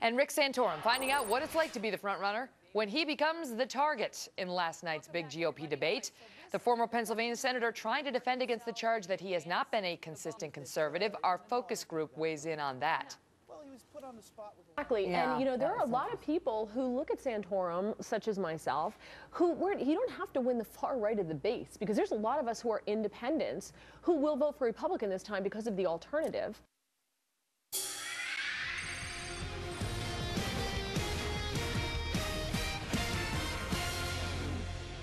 And Rick Santorum finding out what it's like to be the front runner when he becomes the target in last night's big GOP debate. The former Pennsylvania senator trying to defend against the charge that he has not been a consistent conservative. Our focus group weighs in on that. Exactly. Yeah. And, you know, there are a lot of people who look at Santorum, such as myself, who you don't have to win the far right of the base, because there's a lot of us who are independents who will vote for Republican this time because of the alternative.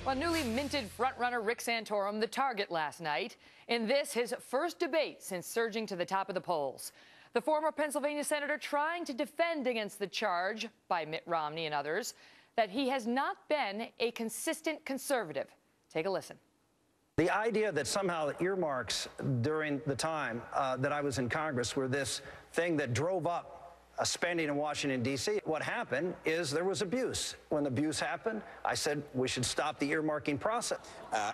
Well, newly minted frontrunner Rick Santorum, the target last night. In this, his first debate since surging to the top of the polls. The former Pennsylvania senator trying to defend against the charge by Mitt Romney and others that he has not been a consistent conservative. Take a listen. The idea that somehow earmarks during the time that I was in Congress were this thing that drove up spending in Washington, D.C. What happened is there was abuse. When the abuse happened, I said we should stop the earmarking process.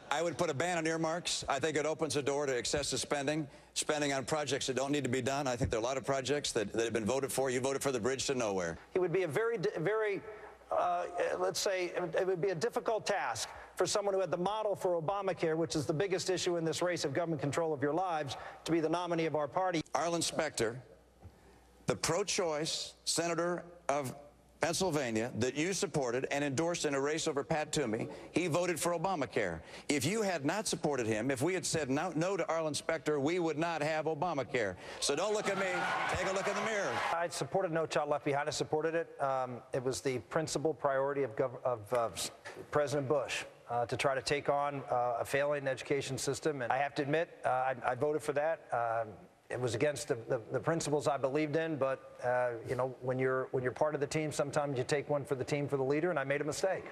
I would put a ban on earmarks. I think it opens the door to excessive spending on projects that don't need to be done. I think there are a lot of projects that have been voted for. You voted for the bridge to nowhere. It would be a very, let's say, it would be a difficult task for someone who had the model for Obamacare, which is the biggest issue in this race of government control of your lives, to be the nominee of our party. Arlen Specter, the pro-choice senator of Pennsylvania that you supported and endorsed in a race over Pat Toomey, he voted for Obamacare. If you had not supported him, if we had said no to Arlen Specter, we would not have Obamacare. So don't look at me. Take a look in the mirror. I supported No Child Left Behind. I supported it. It was the principal priority of President Bush to try to take on a failing education system. And I have to admit, I voted for that. It was against the principles I believed in, but you know, when you're part of the team, sometimes you take one for the team for the leader, and I made a mistake.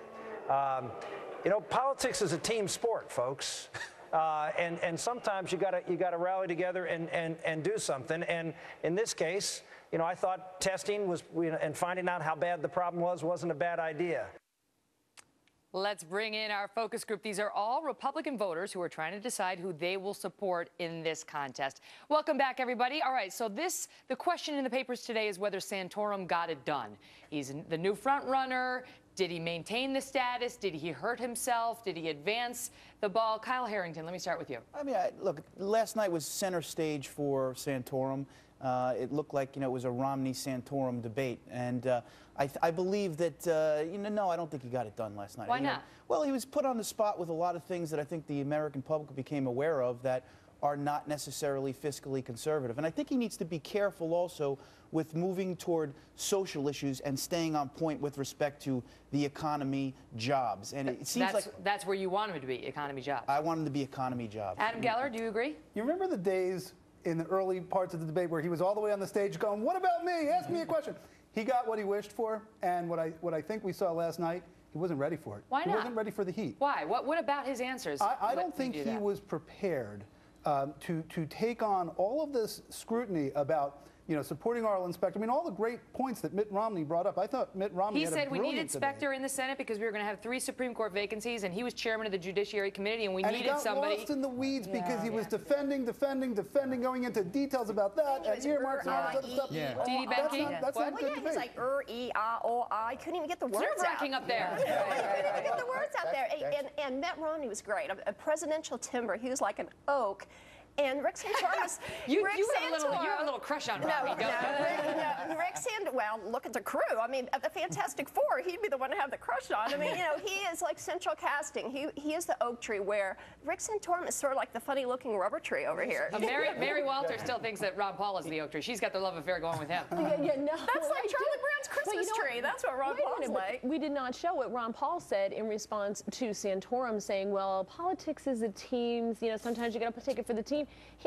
You know, politics is a team sport, folks, and sometimes you gotta rally together and do something. And in this case, you know, I thought testing was and finding out how bad the problem wasn't a bad idea. Let's bring in our focus group. These are all Republican voters who are trying to decide who they will support in this contest. Welcome back, everybody. All right, so the question in the papers today is whether Santorum got it done. He's the new front runner. Did he maintain the status? Did he hurt himself? Did he advance the ball? Kyle Harrington, let me start with you. I mean, look, last night was center stage for Santorum. It looked like, you know, it was a Romney-Santorum debate. And I believe that, you know, no, I don't think he got it done last night. Why not? Well, he was put on the spot with a lot of things that I think the American public became aware of that are not necessarily fiscally conservative. And I think he needs to be careful also with moving toward social issues and staying on point with respect to the economy, jobs. And it seems that's where you want him to be, economy jobs. I want him to be economy jobs. Adam Geller, do you agree? You remember the days in the early parts of the debate where he was all the way on the stage going, "What about me? Ask me a question." He got what he wished for, and what I think we saw last night, he wasn't ready for it. Why not? He wasn't ready for the heat. Why? What about his answers? I don't think he was prepared to take on all of this scrutiny about, you know, supporting Arlen Specter. I mean, all the great points that Mitt Romney brought up. I thought Mitt Romney had a brilliant He said we needed debate. Specter in the Senate because we were going to have 3 Supreme Court vacancies, and he was chairman of the Judiciary Committee, and we needed somebody. He got lost in the weeds because he was defending, going into details about that, and earmarks and all this other stuff. Yeah. Dee Dee Benke? That's not good He's like, I couldn't even get the words out. Nerve-wracking up there. Couldn't even get the words out there. And Mitt Romney was great. A presidential timber. He was like an oak. And Rick Santorum was... you have a little crush on Romney, don't you? Rick Santorum, well, look at the crew. I mean, at the Fantastic Four, he'd be the one to have the crush on. I mean, you know, he is like central casting. He is the oak tree, where Rick Santorum is sort of like the funny-looking rubber tree over here. Mary Walter still thinks that Ron Paul is the oak tree. She's got the love affair going with him. No, that's like Charlie Brown's Christmas tree. That's what Ron Paul's like. We did not show what Ron Paul said in response to Santorum saying, well, politics is a team. You know, sometimes you got to take it for the team.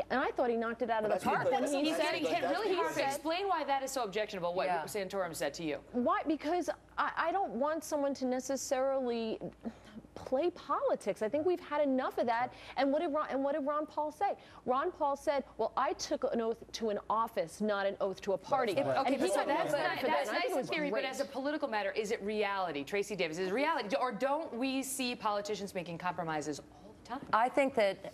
And I thought he knocked it out of the park. He said he hit really hard. Explain why that is so objectionable, what Santorum said to you. Why? Because I don't want someone to necessarily play politics. I think we've had enough of that. And what did Ron Paul say? Ron Paul said, well, I took an oath to an office, not an oath to a party. Okay, that's nice in theory, but as a political matter, is it reality? Tracy Davis, is it reality? Or don't we see politicians making compromises all the time. I think that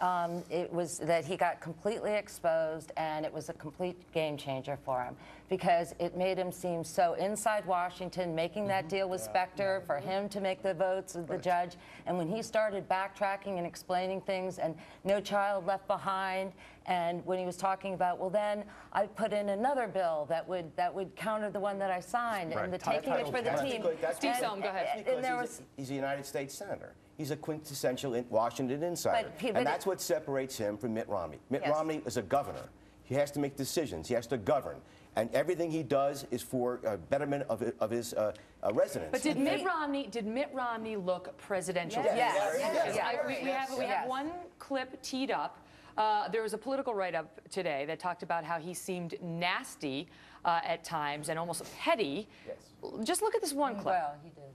it was that he got completely exposed, and it was a complete game changer for him because it made him seem so inside Washington, making that deal with Specter for him to make the votes with the judge. And when he started backtracking and explaining things, and No Child Left Behind, and when he was talking about, well, then I put in another bill that would counter the one that I signed, and the taking it for the team. Steve Sohm, go ahead. And there was, he's a United States senator. He's a quintessential Washington insider. And that's what separates him from Mitt Romney. Mitt Romney is a governor. He has to make decisions. He has to govern. And everything he does is for betterment of his residents. But did Mitt Romney look presidential? Yes. We have one clip teed up. There was a political write-up today that talked about how he seemed nasty at times and almost petty. Yes. Just look at this one clip. Well, he did.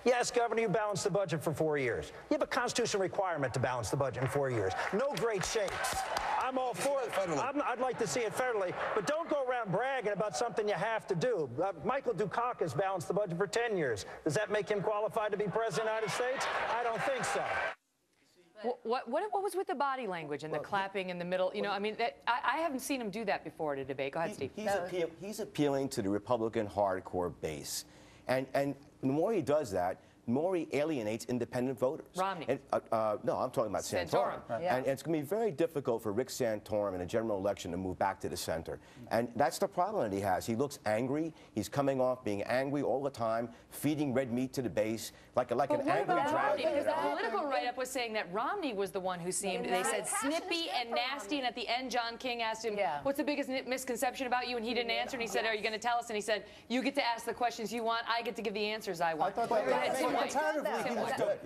Yes, Governor, you balanced the budget for 4 years. You have a constitutional requirement to balance the budget in 4 years. No great shakes. I'm all for it. I'd like to see it federally, but don't go around bragging about something you have to do. Michael Dukakis balanced the budget for 10 years. Does that make him qualified to be president of the United States? I don't think so. What was with the body language and the clapping in the middle? You know, I mean, I haven't seen him do that before at a debate. Go ahead, Steve. He's appealing to the Republican hardcore base. And the more he does that, the more he alienates independent voters. Romney. And, no, I'm talking about Santorum. And it's going to be very difficult for Rick Santorum in a general election to move back to the center. And that's the problem that he has. He looks angry. He's coming off being angry all the time, feeding red meat to the base, like an angry dragon. Because the political write-up was saying that Romney was the one who seemed, they said, snippy and nasty. And at the end, John King asked him, what's the biggest misconception about you? And he didn't answer. And he said, are you going to tell us? And he said, you get to ask the questions you want. I get to give the answers I want.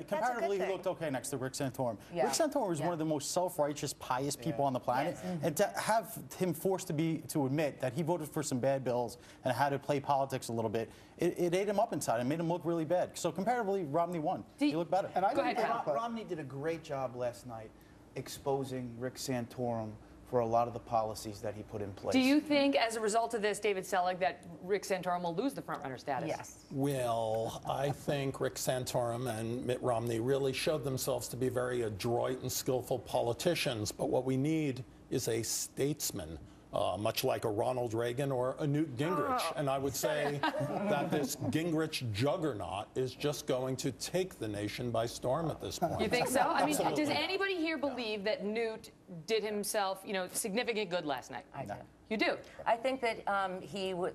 Comparatively, he looked okay next to Rick Santorum. Rick Santorum is one of the most self-righteous, pious people on the planet, and to have him forced to admit that he voted for some bad bills and had to play politics a little bit, it ate him up inside and made him look really bad. So comparatively, Romney won. He looked better. And I think Romney did a great job last night exposing Rick Santorum for a lot of the policies that he put in place. Do you think, as a result of this, David Selig, that Rick Santorum will lose the frontrunner status? Yes. Well, I think Rick Santorum and Mitt Romney really showed themselves to be very adroit and skillful politicians, but what we need is a statesman. Much like a Ronald Reagan or a Newt Gingrich. And I would say that this Gingrich juggernaut is just going to take the nation by storm at this point. You think so? I mean, does anybody here believe that Newt did himself, you know, significant good last night? I do. You do? I think that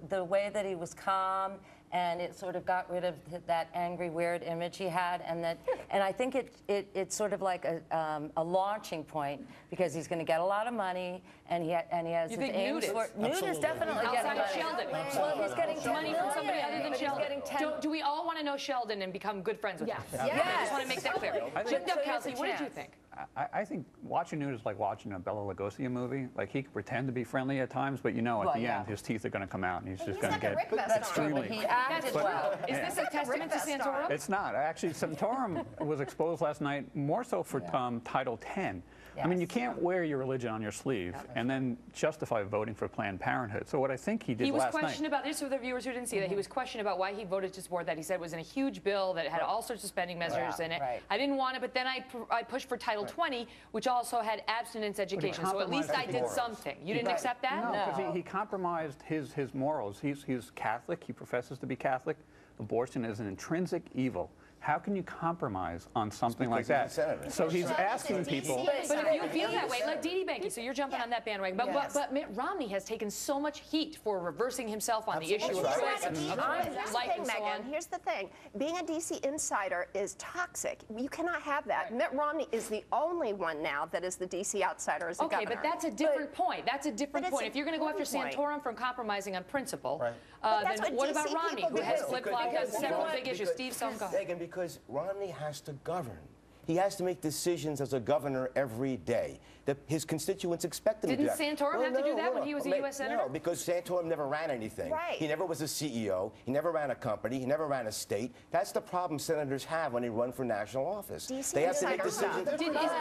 the way that he was calm, and it sort of got rid of that angry, weird image he had, and I think it's sort of like a launching point because he's going to get a lot of money, and he has his aims for. Newt is definitely getting money. Sheldon. Well, he's getting money from somebody other than Sheldon. Do we all want to know Sheldon and become good friends with him? Yes. I just want to make that clear. Kelsey, what did you think? I think watching Newt is like watching a Bela Lugosi movie. Like, he can pretend to be friendly at times, but you know at the end his teeth are going to come out, and he's just going to get extremely. He acted well. Is this a testament to Santorum? It's not. Actually, Santorum was exposed last night more so for Title X. I mean, you can't wear your religion on your sleeve and then justify voting for Planned Parenthood. So what I think he did last night... He was questioned about this, for the viewers who didn't see that, he was questioned about why he voted to support that. He said it was in a huge bill that had all sorts of spending measures in it. I didn't want it, but then I pushed for Title 20, which also had abstinence education. So at least I did something. You didn't accept that? No, because he compromised his morals. He's Catholic. He professes to be Catholic. Abortion is an intrinsic evil. How can you compromise on something like that? So he's asking people. But if you feel that way, like Dee Dee Banky, so you're jumping on that bandwagon. But Mitt Romney has taken so much heat for reversing himself on the issue of choice and life and so on. Here's the thing. Being a DC insider is toxic. You cannot have that. Mitt Romney is the only one now that is the DC outsider as a governor. Okay, but that's a different point. That's a different point. If you're going to go after Santorum from compromising on principle, then what about Romney, who has flip-flopped on several big issues? Steve Sohm, go ahead. Because Romney has to govern. He has to make decisions as a governor every day. His constituents expect him to do that. Didn't Santorum have to do that when he was a U.S. Senator? No, because Santorum never ran anything. He never was a CEO. He never ran a company. He never ran a state. That's the problem senators have when they run for national office. They have to make decisions,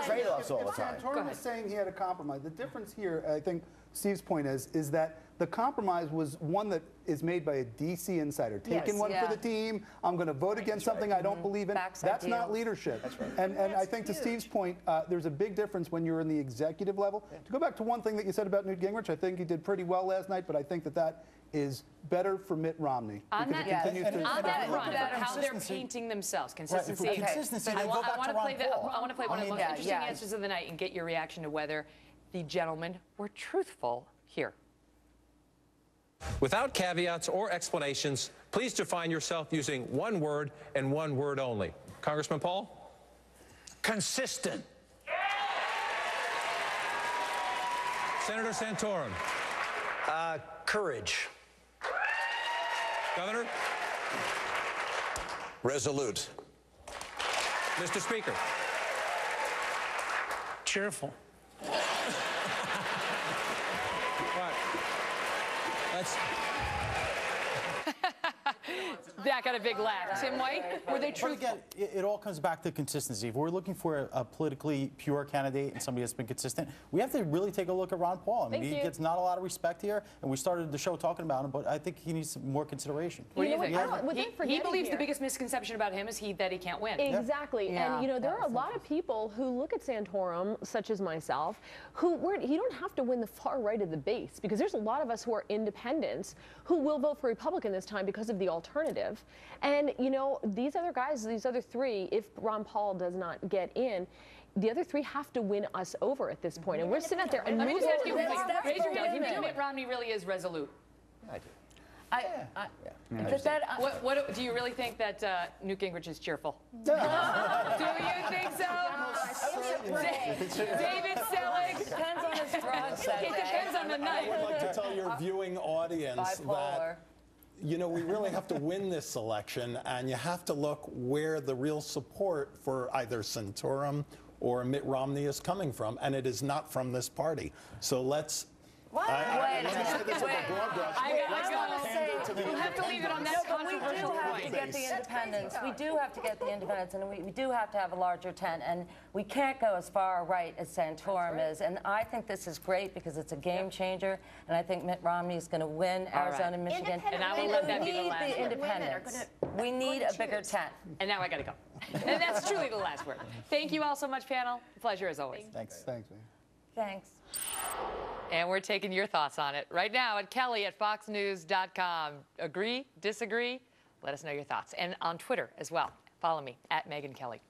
trade-offs all the time. Santorum is saying he had a compromise. The difference here, I think, Steve's point is that the compromise was one that is made by a D.C. insider. Taking one for the team, I'm going to vote against something I don't believe in. That's not leadership. That's right. And I think to Steve's point, there's a big difference when you're in the executive level. To go back to one thing that you said about Newt Gingrich, I think he did pretty well last night, but I think that is better for Mitt Romney. On that front, how they're painting themselves, consistency. Right, consistency. I want to play one of the most interesting answers of the night and get your reaction to whether the gentlemen were truthful here. Without caveats or explanations, please define yourself using one word and one word only. Congressman Paul? Consistent. Senator Santorum? Courage. Governor? Resolute. Mr. Speaker? Cheerful. That got a big laugh. Tim White, were they truthful? Again, it all comes back to consistency. If we're looking for a politically pure candidate and somebody that's been consistent, we have to really take a look at Ron Paul. I mean, he gets not a lot of respect here, and we started the show talking about him, but I think he needs some more consideration. What do you think? He believes the biggest misconception about him is that he can't win. Exactly. And, you know, there are a lot of people who look at Santorum, such as myself, who you don't have to win the far right of the base, because there's a lot of us who are independents who will vote for Republican this time because of the alternative. And, you know, these other guys, these other three, if Ron Paul does not get in, the other three have to win us over at this point. And we're sitting out there and let me just ask you, raise your hand. You think Mitt Romney really is resolute? I do. What do you really think that Newt Gingrich is cheerful? Do you think so? David Selig? Depends on his strong side. It depends on the night. I would like to tell your viewing audience that, you know, we really have to win this election, and you have to look where the real support for either Santorum or Mitt Romney is coming from, and it is not from this party. So let's... You have to leave it on that controversial point. We do have to get the independents. We do have to get the independents, and we do have to have a larger tent. And we can't go as far right as Santorum is. And I think this is great because it's a game changer. And I think Mitt Romney is going to win Arizona, Michigan. And I will let that be the last word. Independence. We need a bigger tent. And now I got to go. And that's truly the last word. Thank you all so much, panel. Pleasure as always. Thanks. Thanks, man. Thanks. And we're taking your thoughts on it right now at Kelly@foxnews.com. Agree? Disagree? Let us know your thoughts. And on Twitter as well. Follow me at Megyn Kelly.